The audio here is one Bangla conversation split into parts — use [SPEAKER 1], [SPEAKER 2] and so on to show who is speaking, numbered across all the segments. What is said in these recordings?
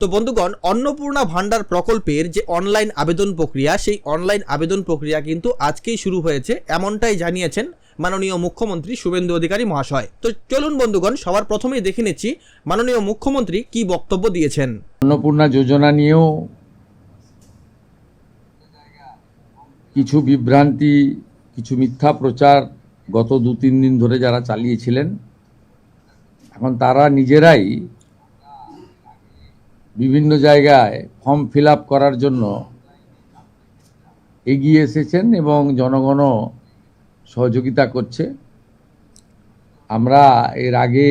[SPEAKER 1] তো বন্ধুগণ, অন্নপূর্ণা ভান্ডার প্রকল্পের যে অনলাইন আবেদন প্রক্রিয়া, সেই অনলাইন আবেদন প্রক্রিয়া কিন্তু আজকেই শুরু হয়েছে, এমনটাই জানিয়েছেন মাননীয় মুখ্যমন্ত্রী শুভেন্দু অধিকারী মহাশয়। তো চলুন বন্ধুগণ, সবার প্রথমেই দেখে নিচ্ছি মাননীয় মুখ্যমন্ত্রী কি বক্তব্য দিয়েছেন।
[SPEAKER 2] অন্নপূর্ণা যোজনা নিয়েও কিছু বিভ্রান্তি, কিছু মিথ্যা প্রচার গত 2-3 দিন ধরে যারা চালিয়েছিলেন, এখন তারা নিজেরাই বিভিন্ন জায়গায় ফর্ম ফিল আপ করার জন্য এগিয়ে এসেছেন এবং জনগণও সহযোগিতা করছে। আমরা এর আগে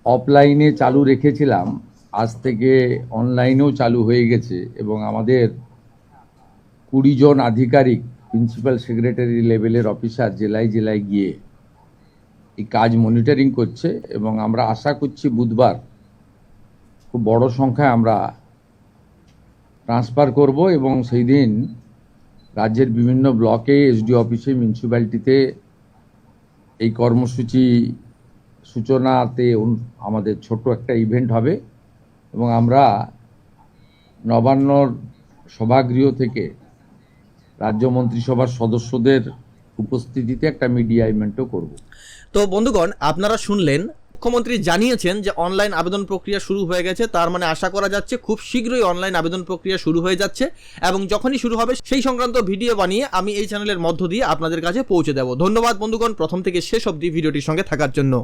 [SPEAKER 2] অফলাইনে চালু রেখেছিলাম, আজ থেকে অনলাইনেও চালু হয়ে গেছে এবং আমাদের 20 জন আধিকারিক, প্রিন্সিপাল সেক্রেটারি লেভেলের অফিসার জেলায় জেলায় গিয়ে এই কাজ মনিটরিং করছে এবং আমরা আশা করছি বুধবার খুব বড় সংখ্যায় আমরা ট্রান্সফার করব এবং সেই দিন রাজ্যের বিভিন্ন ব্লকে, এসডি অফিসে, মিউনিসিপ্যালিটিতে এই কর্মসূচি সূচনাতে আমাদের ছোট একটা ইভেন্ট হবে এবং আমরা নবান্নর সভাগৃহ থেকে রাজ্য মন্ত্রিসভার সদস্যদের উপস্থিতিতে একটা মিডিয়া ইভেন্টও করব।
[SPEAKER 1] তো বন্ধুগণ, আপনারা শুনলেন, মুখ্যমন্ত্রী জানিয়েছেন যে অনলাইন আবেদন প্রক্রিয়া শুরু হয়ে গেছে। তার মানে আশা করা যাচ্ছে খুব শীঘ্রই অনলাইন আবেদন প্রক্রিয়া শুরু হয়ে যাচ্ছে এবং যখনই শুরু হবে সেই সংক্রান্ত ভিডিও বানিয়ে আমি এই চ্যানেলের মধ্য দিয়ে আপনাদের কাছে পৌঁছে দেব। ধন্যবাদ বন্ধুগণ, প্রথম থেকে শেষ অবধি ভিডিওটির সঙ্গে থাকার জন্য।